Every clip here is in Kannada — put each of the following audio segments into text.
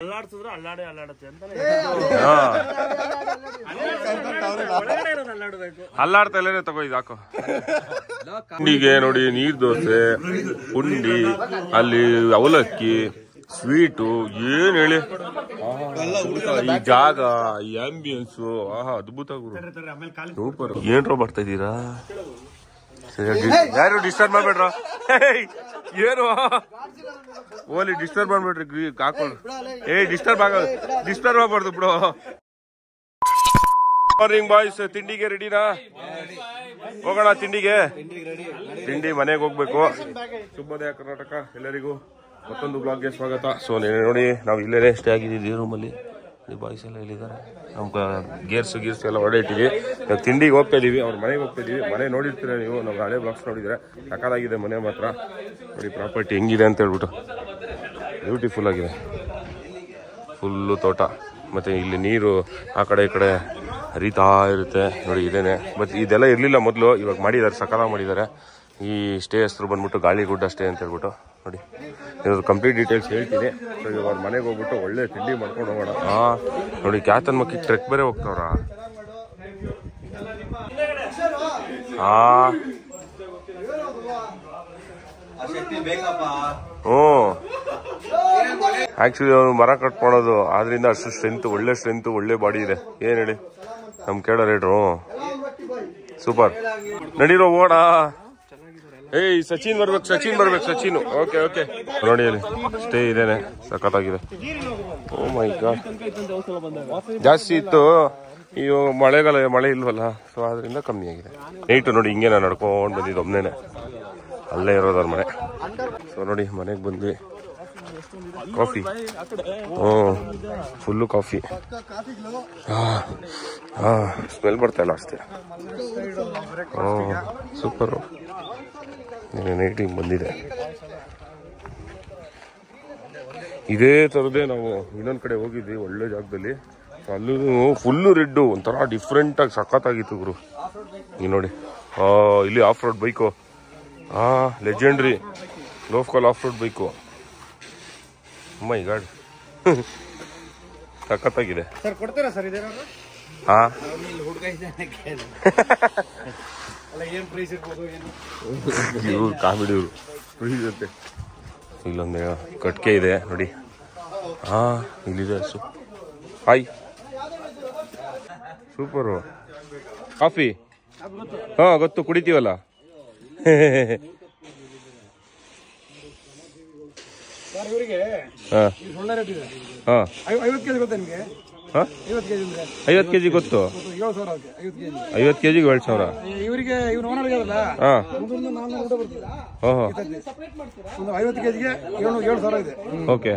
ಅಲ್ಲಾಡ್ತಿದ್ರೆ ಅಲ್ಲಾಡೇ ಅಲ್ಲಾಡುತ್ತೆ ಅಂತ ಅಲ್ಲಾಡ್ತಾ ಇಲ್ಲ ತಗೋ ಇದು ಹಾಕೋ. ತಿಂಡಿಗೆ ನೋಡಿ ನೀರ್ ದೋಸೆ, ಪುಂಡಿ, ಅಲ್ಲಿ ಅವಲಕ್ಕಿ, ಸ್ವೀಟು, ಏನ್ ಹೇಳಿ ಈ ಜಾಗ, ಈ ಆಂಬಿಯನ್ಸ್ ಅದ್ಭುತ ಗುರು, ಸೂಪರ್. ಏನ್ರೋ ಬರ್ತಾ ಇದೀರಾ? ಯಾರು ಡಿಸ್ಟರ್ಬ್ ಮಾಡ್ಬೇಡ್ರ, ಏನು ಓಲಿ ಡಿಸ್ಟರ್ಬ್ ಮಾಡ್ಬೇಡ್ರಿ ಹಾಕೊಂಡು. ಡಿಸ್ಟರ್ಬ್ ಆಗ್ಬಾರ್ದು ಬಿಡು. ಮಾರ್ನಿಂಗ್ ಬಾಯ್ಸ್, ತಿಂಡಿಗೆ ರೆಡಿನಾ? ಹೋಗೋಣ ತಿಂಡಿಗೆ. ತಿಂಡಿ ಮನೆಗೆ ಹೋಗ್ಬೇಕು. ಶುಭೋದಯ ಕರ್ನಾಟಕ ಎಲ್ಲರಿಗೂ ಮತ್ತೊಂದು ಬ್ಲಾಗ್ಗೆ ಸ್ವಾಗತ. ಸೊ ನೋಡಿ ನಾವು ಇಲ್ಲೇ ಸ್ಟೇ ಆಗಿದ್ದೀವಿ ರೂಮಲ್ಲಿ. ಬಾಯ್ಸ್ ಎಲ್ಲ ಇಲ್ಲಿದ್ದಾರೆ. ನಮ್ಮ ಗೇರ್ಸ್ ಎಲ್ಲ ಹೊರಡೆ ಇಟ್ಟಿದ್ವಿ. ನಾವು ತಿಂಡಿಗೆ ಹೋಗ್ತಾ ಇದೀವಿ, ಅವ್ರ ಮನೆಗೆ ಹೋಗ್ತಾ ಇದೀವಿ. ಮನೆ ನೋಡಿರ್ತೀರ ನೀವು, ನಮ್ಮ ಹಳೆ ಬ್ಲಾಗ್ಸ್ ನೋಡಿದ್ರೆ. ಸಕಾಲಾಗಿದೆ ಮನೆ ಮಾತ್ರ. ನೋಡಿ ಪ್ರಾಪರ್ಟಿ ಹೆಂಗಿದೆ ಅಂತ ಹೇಳ್ಬಿಟ್ಟು, ಬ್ಯೂಟಿಫುಲ್ ಆಗಿದೆ. ಫುಲ್ಲು ತೋಟ, ಮತ್ತೆ ಇಲ್ಲಿ ನೀರು ಆ ಕಡೆ ಈ ಕಡೆ ಹರಿತಾ ಇರುತ್ತೆ. ನೋಡಿ ಇದೇನೆ, ಬಟ್ ಇದೆಲ್ಲ ಇರಲಿಲ್ಲ ಮೊದಲು, ಇವಾಗ ಮಾಡಿದ್ದಾರೆ, ಸಕಾಲ ಮಾಡಿದ್ದಾರೆ. ಈ ಸ್ಟೇ ಹೆಸರು ಬಂದ್ಬಿಟ್ಟು ಗಾಳಿಗುಡ್ಡ ಸ್ಟೇ ಅಂತ ಹೇಳ್ಬಿಟ್ಟು. ನೋಡಿ ಇವ್ರದ್ದು ಕಂಪ್ಲೀಟ್ ಡೀಟೇಲ್ಸ್ ಹೇಳ್ತೀನಿ. ಸೊ ಇವಾಗ ಅವ್ರ ಮನೆಗೆ ಹೋಗ್ಬಿಟ್ಟು ಒಳ್ಳೆ ತಿಂಡಿ ಮಾಡ್ಕೊಂಡು ಹೋಗೋಣ. ನೋಡಿ ಕ್ಯಾತನ್ ಮಕ್ಕಳಿಗೆ ಟ್ರೆಕ್ ಬೇರೆ ಹೋಗ್ತಾವ್ರ. ಆಕ್ಚುಲಿ ಅವ್ರು ಮರ ಕಟ್ ಮಾಡೋದು, ಆದ್ರಿಂದ ಅಷ್ಟು ಸ್ಟ್ರೆಂತ್, ಒಳ್ಳೆ ಬಾಡಿ ಇದೆ. ಏನ್ ಹೇಳಿ ನಮ್ ಕೇಳೋ ರೇಟ್ರು. ಸೂಪರ್. ನಡೀರೋ ಓಡ. ಸಚಿನ್ ಬರ್ಬೇಕು. ಓಕೆ ನೋಡಿ ಅಲ್ಲಿ ಸ್ಟೇ ಇದೇನೆ, ಸಖತ್ತಾಗಿದೆ. ಓ ಮೈ ಗಾಡ್, ಜಾಸ್ತಿ ಇತ್ತು. ಈಗ ಮಳೆ ಇಲ್ವಲ್ಲ, ಸೊ ಅದರಿಂದ ಕಮ್ಮಿ ಆಗಿದೆ. ನೈಟು ನೋಡಿ ಹಿಂಗೆ ನಾನು ನಡ್ಕೊಂಡು ಬಂದಿದ್ದು ಒಬ್ನೇನೆ, ಅಲ್ಲೇ ಇರೋದವ್ರ ಮನೆ. ಸೊ ನೋಡಿ ಮನೆಗೆ ಬಂದ್ವಿ. Coffee, full coffee. ಸ್ಮೆಲ್ ಬರ್ತಾ ಇಲ್ಲ ಅಷ್ಟೇ. ಸೂಪರು. ನೈಟಿಗೆ ಬಂದಿದೆ. ಇದೇ ಥರದೇ ನಾವು ಇನ್ನೊಂದು ಕಡೆ ಹೋಗಿದ್ವಿ, ಒಳ್ಳೆ ಜಾಗದಲ್ಲಿ. ಅಲ್ಲೂ ಫುಲ್ಲು ರೆಡ್ಡು, ಒಂಥರ ಡಿಫ್ರೆಂಟ್ ಆಗಿ ಸಖತ್ತಾಗಿತ್ತು ಗುರು. ಈಗ ನೋಡಿ ಇಲ್ಲಿ of road bike, legendary local of road bike. My god, ಸಖತ್ತಾಗಿದೆ. ಕಾಮಿಡಿ ಇವರು ಫ್ರೀಸ್ ಇರುತ್ತೆ. ಇಲ್ಲೊಂದು ಕಟ್ಕೆ ಇದೆ ನೋಡಿ. ಇಲ್ಲಿದೆ ಹಾಯ್, ಸೂಪರು. ಕಾಫಿ ಗೊತ್ತು, ಕುಡಿತೀವಲ್ಲ. ಹಾಂ 50 ಕೆಜಿ ಗೊತ್ತು. 50 ಕೆಜಿಗೆ 7,000. ಇವರಿಗೆ ಒಂದು 50 ಕೆಜಿಗೆ 7,000 ಇದೆ. ಓಕೆ,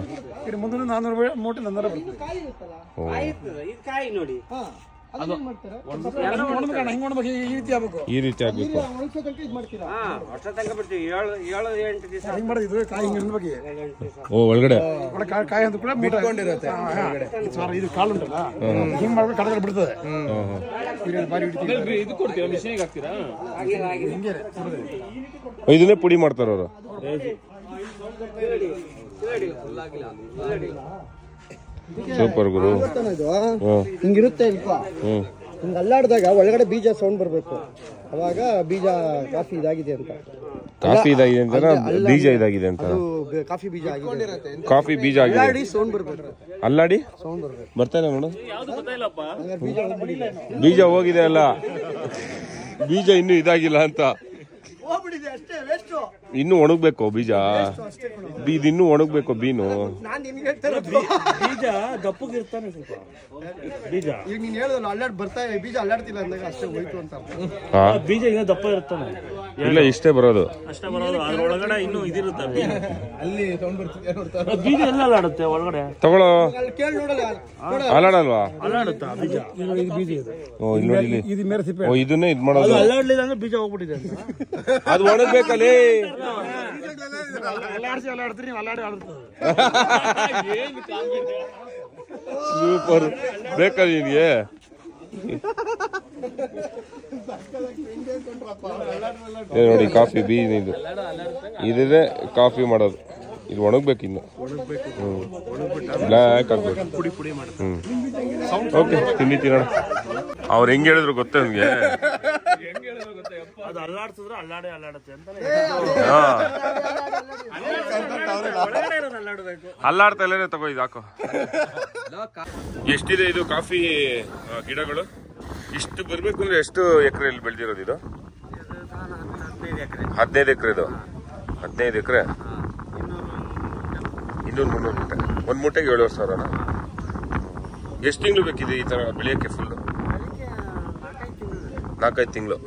ಮುಂದೆ 400 ಮೂಟೆ 400 ಬರ್ತದೆ. ಈ ರೀತಿ ಆಗ್ಬೇಕು. ಒಳಗಡೆ ಕಾಯಿ ಅಂತ ಕೂಡ ಇದು ಕಾಳು ಉಂಟಲ್ಲ, ಹಿಂಗ್ ಮಾಡ್ಬೇಕು, ಕಡಗಡೆ ಬಿಡ್ತದೆ. ಇದನ್ನೇ ಪುಡಿ ಮಾಡ್ತಾರ ಅವರು. ಸೂಪರ್ ಗುರು. ಹಿಂಗಿರುತ್ತೆ ಹಿಂಗ ಅಲ್ಲಾಡ್ದಾಗ ಒಳಗಡೆ ಬೀಜ ಸೌಂಡ್ ಬರ್ಬೇಕು, ಅವಾಗ ಬೀಜ ಕಾಫಿ ಇದಾಗಿದೆ ಅಂತ. ಕಾಫಿ ಇದಾಗಿದೆ ಅಂತ ಬೀಜ ಇದಾಗಿದೆ ಅಂತ. ಕಾಫಿ ಬೀಜ ಆಗಿದೆ, ಕಾಫಿ ಬೀಜ ಆಗಿದೆ. ಸೌಂಡ್ ಬರ್ಬೇಕು, ಅಲ್ಲಾಡಿ ಸೌಂಡ್ ಬರ್ಬೇಕು. ಬರ್ತಾನೆ ನೋಡು. ಬೀಜ ಹೋಗಿದೆ ಅಲ್ಲ, ಬೀಜ ಇನ್ನೂ ಇದಾಗಿಲ್ಲ ಅಂತ. ಇನ್ನು ಒಣಗ್ಬೇಕು ಬೀಜ, ಇದಿನ್ನೂ ಒಣಗ್ಬೇಕು ಬೀನು. ಬೀಜ ದಪ್ಪಗಿರ್ತಾನೆ ಸ್ವಲ್ಪ. ಬೀಜ ಈಗ ನೀನ್ ಹೇಳೋದಲ್ಲ, ಅಲ್ಲಾಡ್ ಬರ್ತಾ ಬೀಜ ಅಲ್ಲಾಡ್ತಿಲ್ಲ ಅಂದಾಗ ಅಷ್ಟೇ ಹೋಯ್ತು ಅಂತ. ಬೀಜ ಇನ್ನೂ ದಪ್ಪ ಇರ್ತಾನೆ. ಇಲ್ಲ, ಇಷ್ಟೇ ಬರೋದು. ಅದ್ರೊಳಗಡೆ ಇನ್ನೂ ಇದಿರುತ್ತೆ. ಅಲ್ಲಿ ಬೀಜ ಎಲ್ಲ ಅಲ್ಲಾಡುತ್ತೆ ಒಳಗಡೆ. ತಗೊಳ್ಳೋ, ಕೇಳಿ ನೋಡಲ್ಲ, ಅಲ್ಲಾಡಲ್ವಾ? ಅಲ್ಲಾಡುತ್ತಾ ಬೀಜ? ಬೀಜ ಇದೆ. ಇದನ್ನೇ ಇದ್ ಮಾಡೋದು. ಅಲ್ಲಾಡ್ಲಿಲ್ಲ ಅಂದ್ರೆ ಬೀಜ ಹೋಗ್ಬಿಟ್ಟಿದೆ. ಅದು ಒಣಗ್ಬೇಕಲ್ಲಿ. ಸೂಪರ್. ಬೇಕಾ ನಿನ್ಗೆ? ನೋಡಿ ಕಾಫಿ ಬೀನ್ ಇದು, ಇದ್ರೆ ಕಾಫಿ ಮಾಡೋದು. ಇದು ಒಣಗ್ಬೇಕು ಇನ್ನು ಬ್ಲ್ಯಾಕ್ ಆಗ್ಬೇಕು. ಓಕೆ ತಿಂಡಿ ತಿನ್ನೋಣ. ಅವ್ರು ಹೆಂಗ್ ಹೇಳಿದ್ರು ಗೊತ್ತ ನಿಮ್ಗೆ? ಅದು ಅಲ್ಲಾಡ್ಸಿದ್ರೆ ಅಲ್ಲಾಡುತ್ತೆ ಅಂತ ಅಲ್ಲಾಡ್ತಾ ಇಲ್ಲೇ ತಗೋ ಇದು ಹಾಕೋ. ಎಷ್ಟಿದೆ ಇದು ಕಾಫಿ ಗಿಡಗಳು? ಇಷ್ಟು ಬರ್ಬೇಕು ಅಂದ್ರೆ ಎಷ್ಟು ಎಕರೆಯಲ್ಲಿ ಬೆಳೆದಿರೋದು ಇದು? 15 ಎಕರೆದು. 15 ಎಕರೆ 200-300 ಮೂಟೆ. ಒಂದು ಮೂಟೆಗೆ 7,000. ಎಷ್ಟು ತಿಂಗಳು ಬೇಕಿದೆ ಈ ತರ ಬೆಳೆಯಕ್ಕೆ? ಫುಲ್ 4-5 ತಿಂಗಳು.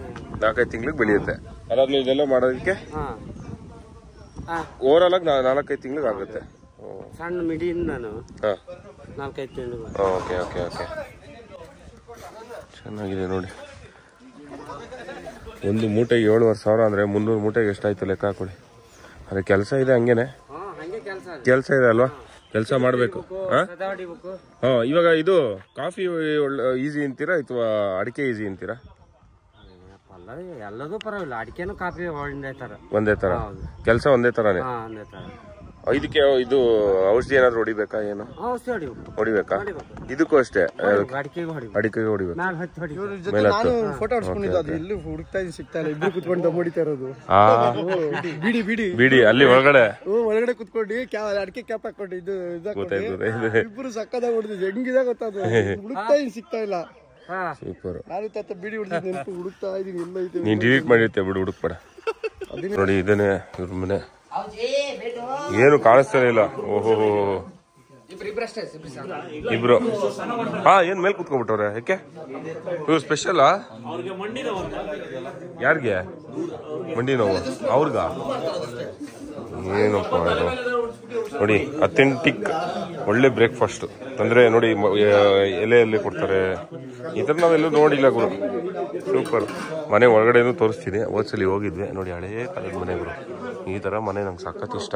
4-5 ತಿಂಗಳಿಗೆ ಬೆಳೆಯುತ್ತೆ. ಅದಾದ್ಮೇಲೆ ಇದೆಲ್ಲ ಮಾಡೋದಕ್ಕೆ ಓವರಾಲ್ ಆಗಿ 4-5 ತಿಂಗಳಿಗೆ ಆಗುತ್ತೆ. ಸಣ್ಣ ಮಿಡಿಯಿಂದ ನಾನು 4-5 ತಿಂಗಳು. ಓಕೆ ಓಕೆ ಓಕೆ, ಚೆನ್ನಾಗಿದೆ ನೋಡಿ. ಒಂದು ಮೂಟೆಗೆ 7,500 ಅಂದ್ರೆ 300 ಮೂಟೆಗೆ ಎಷ್ಟಾಯ್ತು ಲೆಕ್ಕ ಹಾಕೊಳ್ಳಿ. ಅದೇ ಕೆಲಸ ಇದೆ, ಹಂಗೇನೆ ಕೆಲಸ ಇದೆ ಅಲ್ವಾ? ಕೆಲಸ ಮಾಡಬೇಕು. ಇವಾಗ ಇದು ಕಾಫಿ ಈಸಿ ಅಂತೀರಾ ಅಥವಾ ಅಡಿಕೆ ಈಸಿ ಅಂತೀರಾ? ಎಲ್ಲದೂ ಪರವಾಗಿಲ್ಲ, ಅಡಿಕೆನೂ ಕಾಫಿ ಒಂದೇ ತರ ಕೆಲಸ, ಒಂದೇ ತರಾನೇ. ಇದಕ್ಕೆ ಇದು ಔಷಧಿ ಏನಾದ್ರು ಹೊಡಿಬೇಕಾ? ಏನು ಹೊಡಿಬೇಕಾ? ಇದಕ್ಕೂ ಅಷ್ಟೇ, ಅಡಿಕೆಗೆ ಹೊಡಿಬೇಕು. ನಾನು ಫೋಟೋ ಹೊಡ್ಸ್ಕೊಂಡಿದ್ದು, ಅದು ಎಲ್ಲೂ ಹುಡುಕ್ತಾ ಇದ್ದು ಸಿಗ್ತಾ ಇಲ್ಲ. ಇಬ್ರು ಕುತ್ಕೊಂಡು ಹೊಡಿತಾ ಇರೋದು. ಬಿಡಿ ಬಿಡಿ ಬಿಡಿ ಅಲ್ಲಿ ಒಳಗಡೆ ಕುತ್ಕೊಂಡು ಅಡಿಕೆ ಕ್ಯಾಪ್ ಹಾಕೊಂಡು ಇದು ಇಬ್ರು ಸಕ್ಕದಾಗ ಹೊಡೆದಿದ್ದು. ಹೆಂಗಿದೆ ಗೊತ್ತಾದ್ರು, ಹುಡುಕ್ತಾ ಇದ್ದು ಸಿಗ್ತಾ ಇಲ್ಲ. ಸೂಪರ್. ನಾನು ಬಿಡಿ ಹೊಡೆದಿದ್ದು ನೆನಪು ಹುಡುಕ್ತಾ ಇದೀನಿ, ಎಲ್ಲ ಐತೆ. ನೀನ್ ಡಿಲೀಟ್ ಮಾಡಿರುತ್ತೆ ಬಿಡು, ಹುಡುಕ್ಬೇಡ. ನೋಡಿ ಇದೇನೆ ಇವ್ರ ಮನೆ, ಏನು ಕಾಣಿಸ್ತಾನೆ ಇಲ್ಲ. ಓಹೋ ಇಬ್ರು ಏನ್ ಮೇಲ್ ಕುತ್ಕೊಂಡ್ಬಿಟ್ಟವ್ರೆ? ಯಾಕೆ ಇವ್ರು ಸ್ಪೆಷಲ್? ಯಾರಿಗೆ ಮಂಡಿ ನೋವು? ಅವ್ರಿಗ? ಏನಪ್ಪ ಇದು ನೋಡಿ, ಅಥೆಂಟಿಕ್ ಒಳ್ಳೆ ಬ್ರೇಕ್ಫಾಸ್ಟ್ ಅಂದ್ರೆ ನೋಡಿ, ಎಲೆಯಲ್ಲಿ ಕೊಡ್ತಾರೆ. ಈ ತರ ನಾವೆಲ್ಲೂ ನೋಡಿಲ್ಲ ಗುರು. ಸೂಪರ್. ಮನೆ ಒಳಗಡೆನೂ ತೋರಿಸ್ತೀನಿ. ಹೋದ್ಸಲಿ ಹೋಗಿದ್ವಿ ನೋಡಿ, ಹಳೇ ಕಾಲದ ಮನೆಗಳು. ಈ ತರ ಮನೆ ನಂಗೆ ಸಖತ್ ಇಷ್ಟ.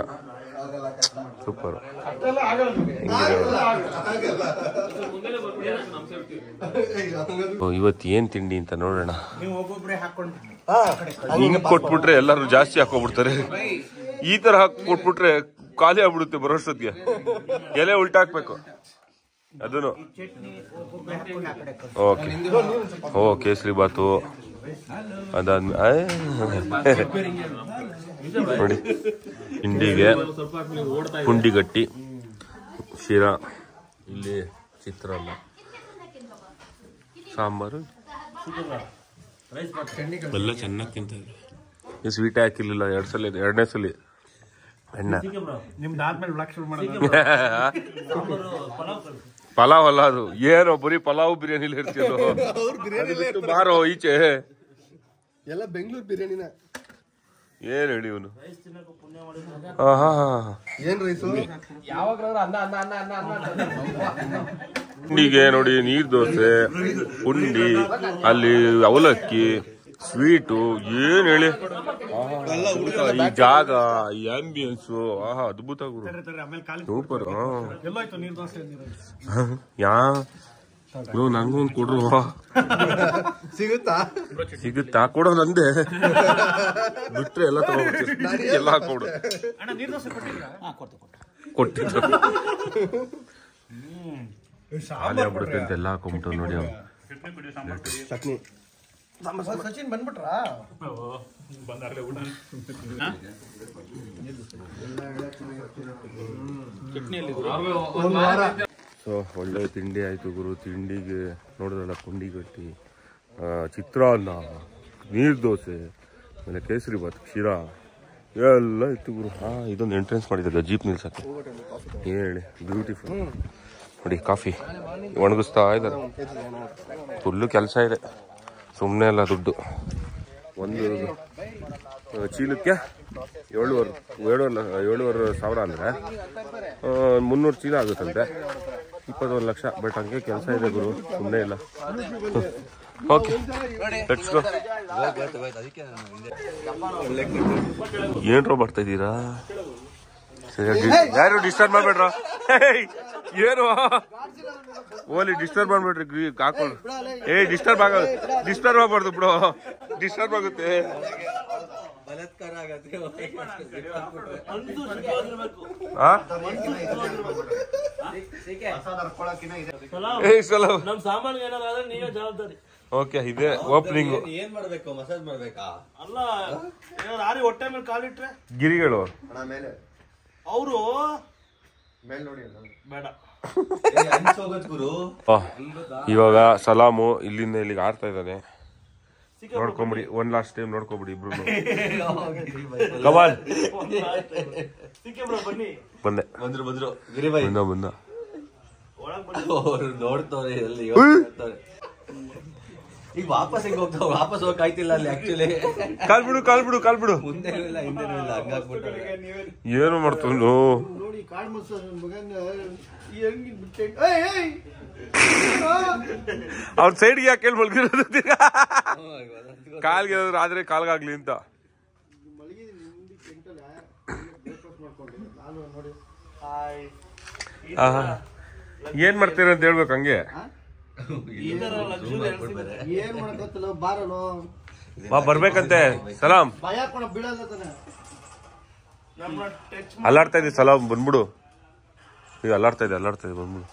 ಸೂಪರ್. ಇವತ್ತು ಏನ್ ತಿಂಡಿ ಅಂತ ನೋಡೋಣ. ಹಿಂಗ್ ಕೊಟ್ಬಿಟ್ರೆ ಎಲ್ಲರೂ ಜಾಸ್ತಿ ಹಾಕೋಬಿಡ್ತಾರೆ. ಈ ತರ ಹಾಕಿ ಕೊಟ್ಬಿಟ್ರೆ ಖಾಲಿ ಆಗ್ಬಿಡುತ್ತೆ ಬರೋಷ್ಟೊತ್ತಿಗೆ. ಎಲೆ ಉಲ್ಟಾ ಹಾಕ್ಬೇಕು ಅದನ್ನು. ಓಕೆ ಕೇಸರಿ ಬಾತು ಅದಾದ್ಮೇಲೆ ನೋಡಿ ಹಿಂಡಿಗೆ ಪುಂಡಿಗಟ್ಟಿ, ಶಿರಾ, ಇಲ್ಲಿ ಚಿತ್ರಾನ್ನ, ಸಾಂಬಾರು ಎಲ್ಲ ಚೆನ್ನಾಗಿ ತಿಂತ ಇದ್ವಿ. ಸ್ವೀಟ್ ಹಾಕಿರ್ಲಿಲ್ಲ ಎರಡನೇ ಸಲ ಎಣ್ಣೆ. ಪಲಾವ್ ಅಲ್ಲ ಅದು, ಏನೋ ಬರೀ ಪಲಾವ್ ಬಿರಿಯಾನಿ ಇರ್ತೀಯೋ ಬಾರೋ ಈಚೆ. ಎಲ್ಲ ಬೆಂಗಳೂರು ಬಿರಿಯಾನಿನ. ಏನ್ ಹೇಳಿ ಇವನು ಏನ್ ರೈಸು? ಪುಂಡಿಗೆ ನೋಡಿ ನೀರ್ ದೋಸೆ, ಪುಂಡಿ, ಅಲ್ಲಿ ಅವಲಕ್ಕಿ, ಸ್ವೀಟು, ಏನ್ ಹೇಳಿ ಈ ಜಾಗ, ಈ ಆಂಬಿಯನ್ಸ್ ಅದ್ಭುತ ಗುರು. ಸೂಪರ್. ನಂಗೊಂದು ಕೊಡ್ರು. ಸಿಗುತ್ತಾ? ಕೊಡೋ ನಂದೆ ಬಿಟ್ರೆ ಎಲ್ಲ ತಗೋಬಿಡ್ತೀವಿ. ಎಲ್ಲ ಕೊಡು. ಕೊಟ್ಟಿದ್ದು ಖಾಲಿ ಆಗ್ಬಿಡುತ್ತೆ ಅಂತ ಎಲ್ಲ ಹಾಕೊಂಬಿಟ್ಟು ನೋಡಿ. ಅವ್ನು ಚಟ್ನಿ ಸಚಿನ್ ಬಂದ್ಬಿಟ್ರಾ? ಸೊ ಒಳ್ಳೆ ತಿಂಡಿ ಆಯ್ತು ಗುರು. ತಿಂಡಿಗೆ ನೋಡಿದ್ರಲ್ಲ, ಪುಂಡಿಗಟ್ಟಿ, ಚಿತ್ರಾನ್ನ, ನೀರ್ ದೋಸೆ, ಆಮೇಲೆ ಕೇಸರಿ ಬಾತ್, ಶಿರಾ ಎಲ್ಲ ಇತ್ತು ಗುರು. ಇದೊಂದು ಎಂಟ್ರೆನ್ಸ್ ಮಾಡಿದ್ದಾರೆ ಜೀಪ್ ನಿಲ್ಸಕ್ಕೆ. ಏನ್ ಹೇಳಿ, ಬ್ಯೂಟಿಫುಲ್ ನೋಡಿ. ಕಾಫಿ ಒಣಗಿಸ್ತಾ ಇದ್ದಾರೆ. ಫುಲ್ಲು ಕೆಲಸ ಇದೆ, ಸುಮ್ಮನೆ ಅಲ್ಲ. ದುಡ್ಡು ಒಂದು ಚೀಲಕ್ಕೆ 7,500 ಅಂದರೆ 300 ಚೀಲ ಆಗುತ್ತಂತೆ. 21 ಲಕ್ಷ. ಬಟ್ ಹಂಗೆ ಕೆಲಸ ಇದೆ ಗುರು, ಸುಮ್ಮನೆ ಇಲ್ಲ. Okay let's go. ಏನ್ರೋ ಬರ್ತಾ ಇದ್ದೀರಾ? ಯಾರು ಡಿಸ್ಟರ್ಬ್ ಮಾಡ್ಬೇಡ್ರ. ಏನು ಓಲಿ ಡಿಸ್ಟರ್ಬ್ ಮಾಡ್ಬೇಡ್ರಿ. ಹಾಕೊಂಡು ಡಿಸ್ಟರ್ಬ್ ಆಗಬಾರ್ದು ಬಿಡು, ಡಿಸ್ಟರ್ಬ್ ಆಗುತ್ತೆ. ಬಲಾತ್ಕಾರ ಆಗತ್ತೆ ಅಂದು ಸಿಕ್ಕಿರ್ಬೇಕು. ಆ? ಸಲಾಮ್. ಏಯ್ ಸಲಾಮ್. ನಮ್ ಸಾಮಾನ್ಗೆ ಏನಾದ್ರು ಆದ್ರೆ ನೀವೇ ಜವಾಬ್ದಾರಿ. ಓಕೆ ಇದೆ ಓಪನಿಂಗ್. ಏನ್ ಮಾಡ್ಬೇಕು? ಮಸಾಜ್ ಮಾಡ್ಬೇಕಾ? ಅಲ್ಲ ಏನಾದ್ರು ಆರಿ ಹೊಟ್ಟೆ ಮೇಲೆ ಕಾಲಿಟ್ರೆ ಗಿರಿಗಳು ಅವರು ಬೇಡ. ಗುರು ಇವಾಗ ಸಲಾಮು ಇಲ್ಲಿಂದ ಇಲ್ಲಿಗೆ ಆಡ್ತಾ ಇದ್ದಾನೆ. ನೋಡ್ಕೊಂಬಿಡಿ, ಒಂದ್ ಲಾಸ್ಟ್ ಟೈಮ್ ನೋಡ್ಕೊಂಬಿಡಿ ಇಬ್ರು. ಕಮಾಲ್ ಸಿಕ್ಕೆ ಬ್ರೋ ಬನ್ನಿ. ಬಂದೆ ಬಂದ್ರು ಗಿರಿಬಾಯಿ ಬಂದ ಒಳಗ್ ಬನ್ನಿ. ಅವ್ರು ನೋಡ್ತವ್ರೆ ಎಲ್ಲಿ ಈಗ ವಾಪಸ್ ಹೆಂಗ್ ಹೋಗ್ತಾವ? ವಾಪಸ್ ಹೋಗಕ್ ಆಯ್ತಿಲ್ಲ ಅಲ್ಲಿ ಆಕ್ಚುಲಿ. ಕಾಲ್ಬಿಡು ಮುಂದೆನೂ ಇಲ್ಲ ಹಿಂದೆನೂ ಇಲ್ಲ ಹಂಗಾಗ್ಬಿಟ್ಟು. ಏನು ಮಾಡ್ತು ನೋಡಿ ಕಾಡ್ ಮನ್ಸ ಮಗನ್ ಅವ್ರ ಸೈಡ್ಗೆ ಯಾಕೆ ಕೇಳಿ ಮಲ್ಗಿರೋದು? ಕಾಲ್ಗೆ ಏನಾದ್ರು ಆದ್ರೆ ಕಾಲ್ಗಾಗ್ಲಿ ಅಂತ. ಏನ್ ಮಾಡ್ತೀರ ಅಂತ ಹೇಳ್ಬೇಕು ಹಂಗೆ. ಈ ತರ ಲಕ್ಸುರಿ ಏನ್ ಮಾಡಕತ್ತಲ್ಲ ಬಾರಲು ಬಾ ಬರ್ಬೇಕಂತೆ ಸಲಾಮ್. ಭಯ ಕೊಡ ಬಿಡಲ್ಲ ತಾನೆ. ನಮ್ಮ ಟಚ್ ಅಲ್ಲಾಡ್ತಾ ಇದ್ದಿ ಸಲಾಮ್ ಬಂದ್ಬಿಡು. ಈಗ ಅಲ್ಲಾಡ್ತಾ ಇದೆ ಬಂದ್ಬಿಡು.